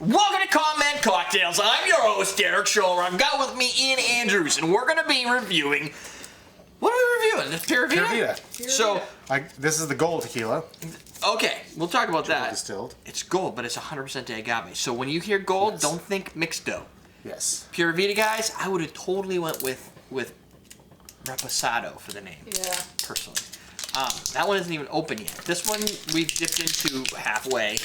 Welcome to Comment Cocktails. I'm your host, Derek Scholler. I've got with me Ian Andrews, and we're going to be reviewing... What are we reviewing? The Pura Vida? Pura Vida. So, this is the gold tequila. okay, we'll talk about that. Distilled. It's gold, but it's 100% agave. So when you hear gold, Yes. don't think mixto. Yes. Pura Vida, guys, I would have totally went with Reposado for the name. Yeah. Personally. That one isn't even open yet. This one we've dipped into halfway.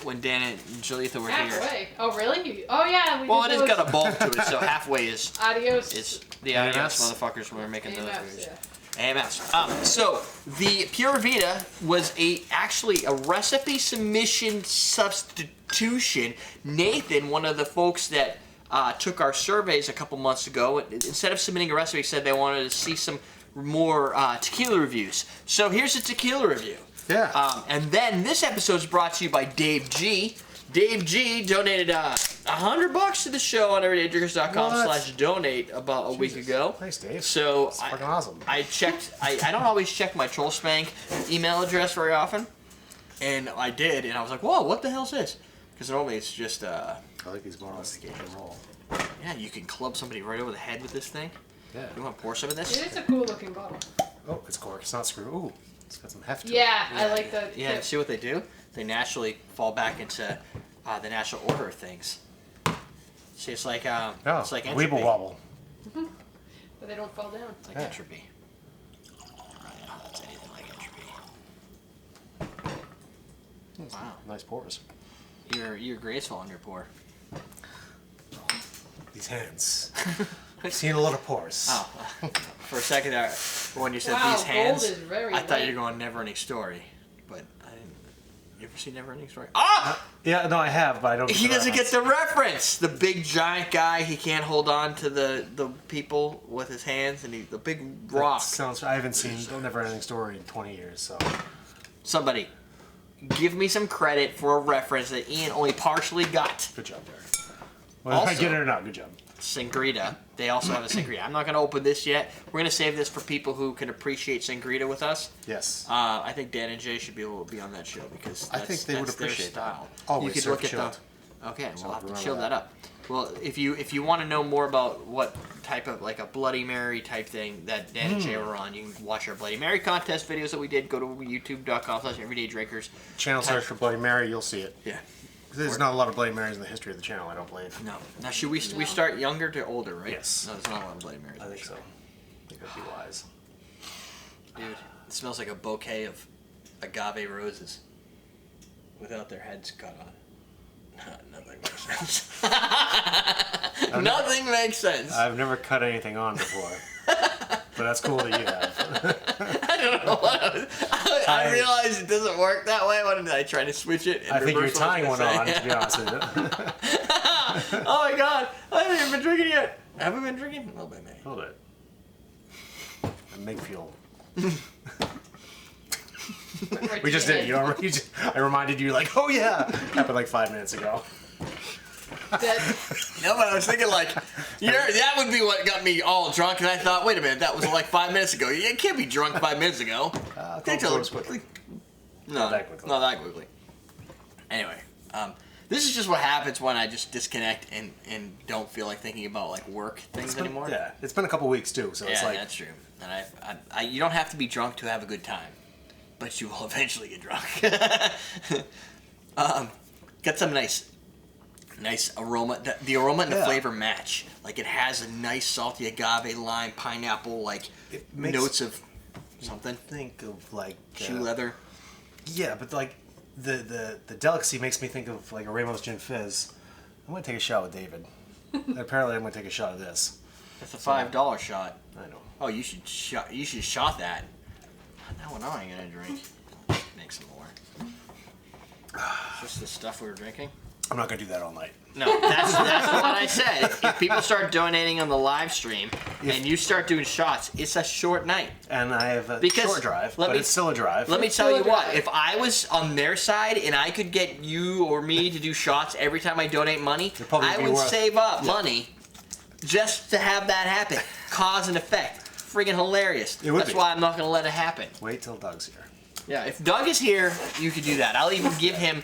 When Dan and Jalitha were here. Halfway? Oh, really? Oh, yeah. Well, it has got a bulk to it, so halfway is Adios. the adios motherfuckers when we're making those AMS, movies. yeah. AMS. So the Pura Vida was actually a recipe submission substitution. Nathan, one of the folks that took our surveys a couple months ago, instead of submitting a recipe, said they wanted to see some more tequila reviews. So here's a tequila review. Yeah. And then this episode is brought to you by Dave G. Dave G donated $100 to the show on everydaydrinkers.com/donate about a week ago. Thanks, Dave. So That's fucking awesome. I checked. I don't always check my Troll Spank email address very often, and I did, and I was like, "Whoa, what the hell's this?" Because normally it's just I like these more like the and roll. yeah, you can club somebody right over the head with this thing. Yeah. You want to pour some of this? It is a cool looking bottle. Oh, it's cork. It's not screw. Ooh, it's got some heft to Yeah, I like the. Yeah, and see what they do? They naturally fall back into the natural order of things. See, it's like it's like entropy. Weeble wobble. But they don't fall down. It's like entropy. I don't know if that's anything like entropy. Wow, Nice pours. you're graceful on your pour. These hands. I've seen a lot of pours. Oh, for a second there, when you said Wow, these hands, gold is very I thought light. you were going Never Ending Story, but I didn't. You ever seen Never Ending Story? Ah! Yeah, no, I have, but I don't. He doesn't get the reference. The big giant guy, he can't hold on to the people with his hands, and the big rock. Sounds. I haven't seen Never Ending Story in 20 years, so. Somebody, give me some credit for a reference that Ian only partially got. Good job, Derek. Well, I Also- get it or not, good job. Sangrita. They also have a Sangrita. I'm not going to open this yet. We're going to save this for people who can appreciate Sangrita with us. Yes. I think Dan and Jay should be able to be on that show because I think they would that's their appreciate that. style. Always you could serve look at chilled. Okay, So we'll have to remember chill that up. Well, if you want to know more about what type of like a Bloody Mary type thing that Dan and Jay were on, you can watch our Bloody Mary contest videos that we did. Go to youtube.com/everydaydrinkers. Channel search for Bloody Mary, you'll see it. Yeah. There's not a lot of Bloody Marys in the history of the channel, I don't believe. No. Now, should we start younger to older, right? Yes. No, there's not a lot of Bloody Marys. I think so. I think that'd be wise. Dude, it smells like a bouquet of agave roses without their heads cut on. Nothing makes sense. Nothing makes sense. I've never cut anything on before. But that's cool that you have. I don't know what I realized it doesn't work that way. Why did I try to switch it? And I think you're reverse what I tying was one gonna on, say? to be honest with you. Oh my god, I haven't even been drinking yet. Have we been drinking? A little bit, maybe. A little bit. And make fuel. Right We just to the did. You know, I reminded you, like, oh yeah, happened like 5 minutes ago. No, but I was thinking like, that would be what got me all drunk, and I thought, wait a minute, that was like 5 minutes ago. You can't be drunk 5 minutes ago. Can't tell us quickly. No, Not that quickly. Not that quickly. Anyway, this is just what happens when I just disconnect and don't feel like thinking about like work things anymore. Yeah, it's been a couple weeks too, so it's Yeah, like that's true. And I you don't have to be drunk to have a good time, but you will eventually get drunk. Got some nice aroma. The aroma and the flavor match. Like it has a nice salty agave, lime, pineapple, like It makes- notes of something. think of like Shoe leather. Yeah, but like the delicacy makes me think of like a Ramos Gin Fizz. I'm gonna take a shot with David. And apparently, I'm gonna take a shot of this. That's a $5 shot. I know. Oh, you should shot that. Now what am I gonna drink? Make some more. Is this the stuff we were drinking? I'm not gonna do that all night. No, that's what I said. If people start donating on the live stream and you start doing shots, it's a short night. And I have a Because short drive, but it's still a drive. Let me It's tell still you a what, drive. if I was on their side and I could get you or me to do shots every time I donate money, probably I be would worth- save up money just to have that happen. Cause and effect. Friggin' hilarious. It would That's be. why I'm not going to let it happen. Wait till Doug's here. Yeah, if Doug is here, you could do that. I'll even give him.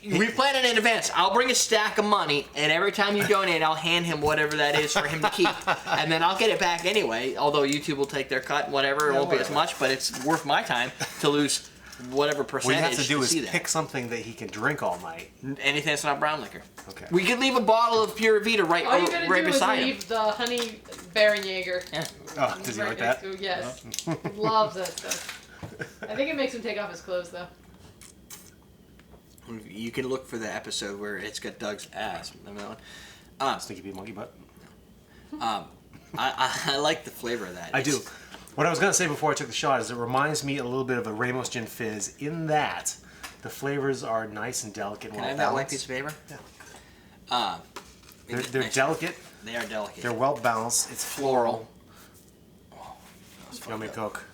We plan it in advance. I'll bring a stack of money, and every time you donate, I'll hand him whatever that is for him to keep, and then I'll get it back anyway. Although YouTube will take their cut, whatever. It won't be as much, but it's worth my time to lose whatever percentage. What you have to do is see that. pick something that he can drink all night. Anything that's not brown liquor. Okay. We could leave a bottle of Pura Vida right, All you gotta right do is beside him. leave the honey Baron-Jaeger. Yeah. Oh, does he right like next that? to- Yes. Loves that stuff. I think it makes him take off his clothes though. You can look for the episode where it's got Doug's ass. Remember that one? Stinky Pete Monkey Butt. I like the flavor of that. I do. What I was going to say before I took the shot is it reminds me a little bit of a Ramos Gin Fizz in that the flavors are nice and delicate and Can I well have that white balanced. piece of paper? Yeah. They're Nice. delicate. They are delicate. They're well balanced. It's floral. Yummy Coke.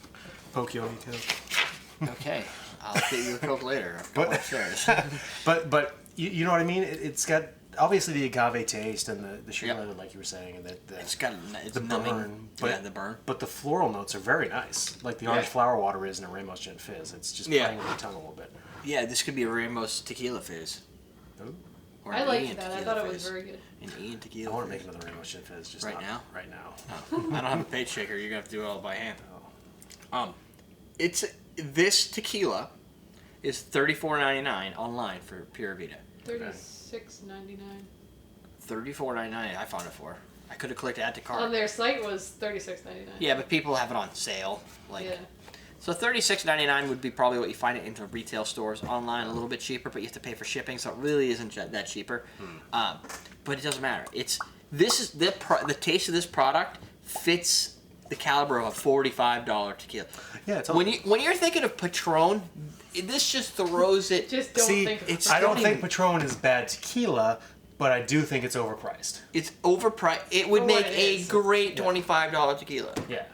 Poke yummy Coke. Okay, I'll get you a Coke later. I'll go But- upstairs. But you know what I mean? It's got obviously the agave taste and the sugar Yep. leather, like you were saying, and It's got it's the numbing. burn. Yeah, the burn. But the floral notes are very nice, like the orange Yeah. flower water is in a Ramos Gin Fizz. It's just Yeah. playing with your tongue a little bit. Yeah, this could be a Ramos tequila fizz. Ooh. Or I an liked Ian that. I tequila thought it was fizz. very good. An Ian I tequila want to make fizz. another Ramos Gin Fizz, just Right not now? right now. Oh, I don't have a page shaker. You're gonna have to do it all by hand. Oh. It's this tequila is $34.99 online for Pura Vida. $36.99. $34.99. I found it for. I could have clicked add to cart. On their site was $36.99. Yeah, but people have it on sale. Like, Yeah. so $36.99 would be probably what you find it into retail stores. Online, a little bit cheaper, but you have to pay for shipping, so it really isn't that cheaper. But it doesn't matter. This is the taste of this product fits the caliber of a $45 tequila. Yeah, it's When you're thinking of Patron, this just throws it. Just don't See, think of it's- it. I don't don't think even- Patron is bad tequila, but I do think it's overpriced. It's overpriced. It would For make what it a is. great Yeah. $25 tequila. Yeah.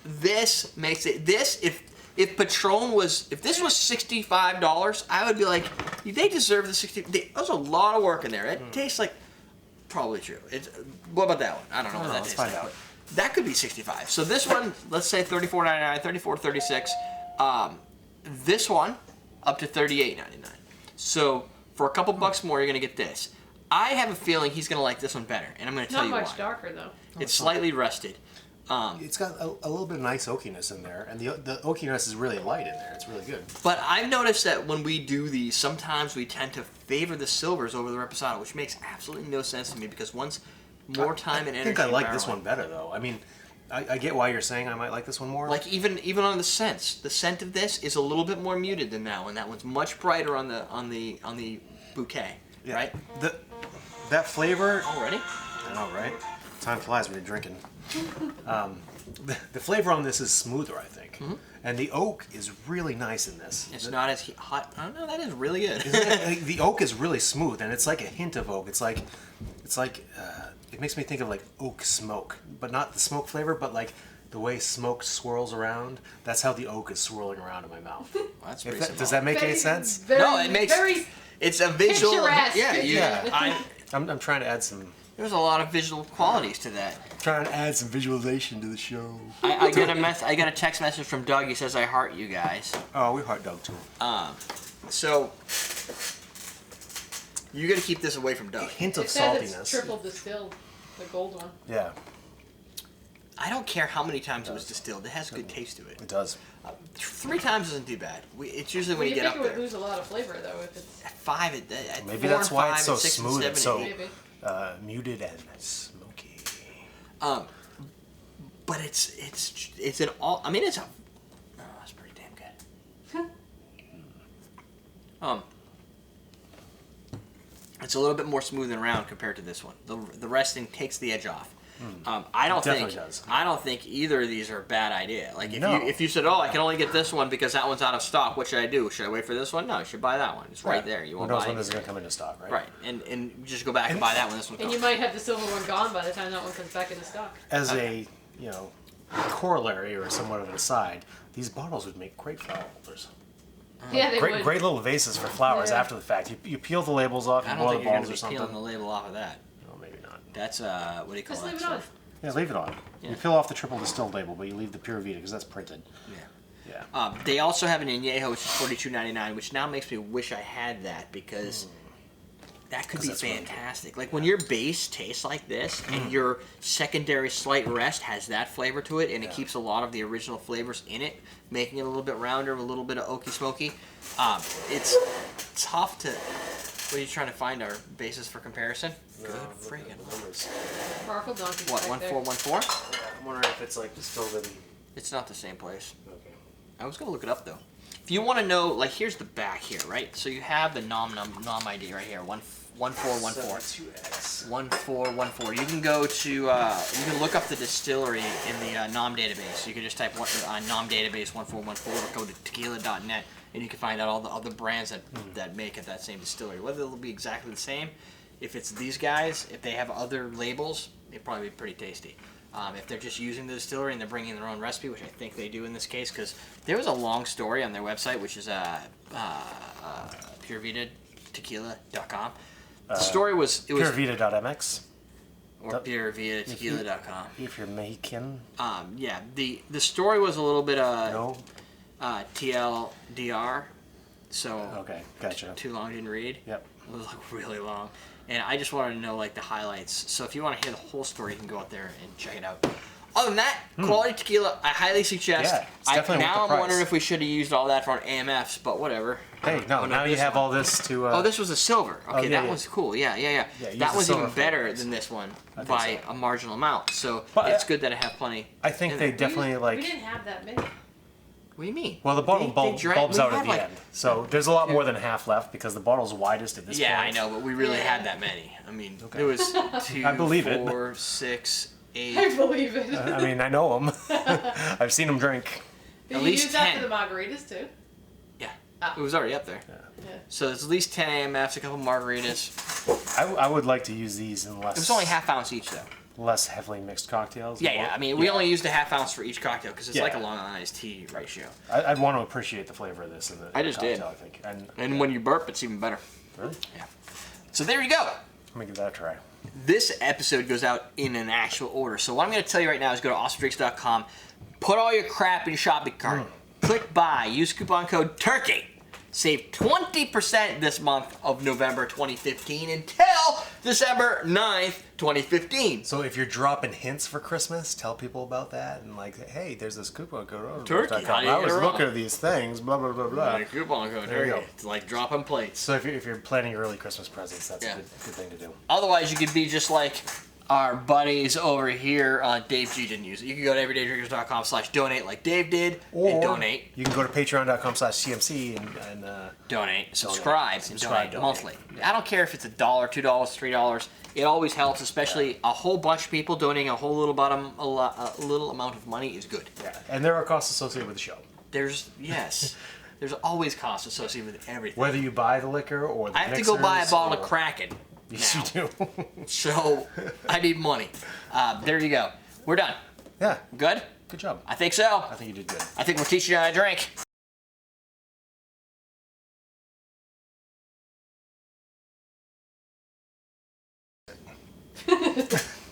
This makes it. If Patron was, if this was $65, I would be like, they deserve the 60. There's a lot of work in there. It tastes like, probably true. What about that one? I don't know what that Let's tastes find like. out. That could be 65. So this one, let's say $34.99, $34.36. This one up to $38.99. So for a couple bucks more, you're gonna get this. I have a feeling he's gonna like this one better, and I'm gonna tell Not you much why. darker though. It's slightly rusted. It's got a little bit of nice oakiness in there, and the oakiness is really light in there. It's really good. But I've noticed that when we do these, sometimes we tend to favor the silvers over the Reposado, which makes absolutely no sense to me because one's more time and I energy. think I in like this barreling. one better, though. I mean, I get why you're saying I might like this one more. Like even on the scents, the scent of this is a little bit more muted than that one. That one's much brighter on the bouquet, Yeah. right? That flavor. Already? I know, right? Time flies when you're drinking. The flavor on this is smoother, I think, and the oak is really nice in this. It's not as hot. I don't know. That is really good. Isn't it? Like, the oak is really smooth, and it's like a hint of oak. It's like it makes me think of like oak smoke, but not the smoke flavor, but like the way smoke swirls around. That's how the oak is swirling around in my mouth. Well, that's pretty Does that make any sense? No, it makes. Very It's a visual. picturesque. Yeah, Yeah. I'm trying to add some. there's a lot of visual qualities to that. Trying to add some visualization to the show. I got a text message from Doug. He says I heart you guys. Oh, we heart dog too. So you got to keep this away from Doug. Hint of It says it's saltiness. triple distilled, the gold one. Yeah, I don't care how many times it was distilled. It has good taste to it. it does. 3 times isn't too bad. It's usually when You you get think up it would there. lose a lot of flavor though if it's At 5, at Maybe 4 that's and why 5 it's so and 6 and smooth 7 and so and 8. maybe. Muted and smoky. But it's an all. I mean, it's a. Oh, that's pretty damn good. It's a little bit more smooth and round compared to this one. The resting takes the edge off. I don't Definitely think does. I don't think either of these are a bad idea. Like No. if you said, oh, I can only get this one because that one's out of stock. What should I do? Should I wait for this one? No, you should buy that one. It's right there. You Who won't knows buy when it. this is gonna come into stock, right? Right, and just go back and buy that one. This one. And comes. you might have the silver one gone by the time that one comes back into stock. As a corollary or somewhat of an aside, these bottles would make great flower holders. Yeah, they Great, would. great little vases for flowers Yeah. after the fact. You peel the labels off, I you don't boil think the you're going bottles to or be peeling something. the label off of that. No, maybe not. That's what do you call Just that? leave it on. Yeah, leave it on. Yeah. You peel off the triple distilled label, but you leave the Pura Vida because that's printed. Yeah. Yeah. They also have an añejo, which is $42.99, which now makes me wish I had that because that could be that's really fantastic. Like when your base tastes like this and your secondary slight rest has that flavor to it, and it keeps a lot of the original flavors in it, making it a little bit rounder, a little bit of oaky smoky. It's tough to. What are you trying to find our basis for comparison? No, Good I'm looking at friggin' the numbers. Sparkle Donkey. What, 1414? I'm wondering if it's like distilled in. It's not the same place. Okay. I was gonna look it up though. If you want to know, like, here's the back here, right? So you have the nom ID right here, 1414. 2X. 1414. You can go to, you can look up the distillery in the nom database. You can just type nom database 1414 or go to tequila.net and you can find out all the other brands that make at that same distillery. Whether they'll be exactly the same, if it's these guys, if they have other labels, it'd probably be pretty tasty. If they're just using the distillery and they're bringing their own recipe, which I think they do in this case, because there was a long story on their website, which is purevidatequila.com. The story was Purevita.mx. or purevidatequila.com. If you're Mexican. Yeah, the story was a little bit No. TLDR, so Okay, gotcha. too long didn't read. Yep. It was like really long, and I just wanted to know like the highlights. So if you want to hear the whole story, you can go out there and check it out. Other than that, quality tequila, I highly suggest. Yeah, it's definitely worth the I'm price. wondering if we should have used all that for our AMFs, but whatever. Hey, no, now you have all this to. Oh, this was a silver. Okay, yeah, that yeah. was cool. Yeah, use that the was silver even better flavors. than this one think by so. a marginal amount. So But, it's good that I have plenty. I think in they there. definitely like. We didn't have that many. What do you mean? Well, the bottle bulbs out we at had, the like- end, so there's a lot more than half left because the bottle's widest at this Yeah, I point. know, but we really Yeah. had that many. I mean, Okay. there was 2, I believe it. 4, 6, 8. I believe it. I mean, I know them. I've seen them drink. But At you least use that 10. for the margaritas too. Yeah, Ah. it was already up there. Yeah. So it's at least 10 AMFs, a couple margaritas. I would like to use these in It was only half ounce each, though. less heavily mixed cocktails. Yeah. I mean, we only used a half ounce for each cocktail because it's Yeah. like a Long Island iced tea ratio. I'd want to appreciate the flavor of this in the I just cocktail, did. I think. And when you burp, it's even better. Really? Yeah. So there you go. Let me give that a try. This episode goes out in an actual order. So what I'm going to tell you right now is go to awesomedrinks.com, put all your crap in your shopping cart, click buy, use coupon code TURKEY. Save 20% this month of November 2015 until December 9th, 2015. So if you're dropping hints for Christmas, tell people about that and like, hey, there's this coupon code. Turkey, how do you I get was around? looking at these things, blah blah blah blah. Like coupon code There you TURKEY. go. It's like dropping plates. So if you're planning early Christmas presents, that's Yeah. a good thing to do. Otherwise, you could be just like our buddies over here. Dave G didn't use it. You can go to everydaydrinkers.com/donate like Dave did and donate. You can go to patreon.com/CMC and Donate, subscribe, and Subscribe, donate donate. monthly. I don't care if it's $1, $2, $3. It always helps, especially a whole bunch of people donating a whole little little amount of money is good. yeah. And there are costs associated with the show. There's there's always costs associated with everything. Whether you buy the liquor or the I have to go buy a mixers bottle or- of Kraken. Yes, now. you do. So I need money. There you go. We're done. Yeah. Good? Good job. I think so. I think you did good. I think we're teaching you how to drink.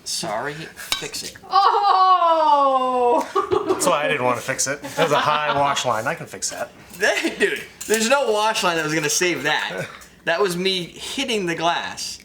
Sorry, fix it. Oh! That's why I didn't want to fix it. There's a high wash line. I can fix that. Dude, there's no wash line that was gonna save that. That was me hitting the glass.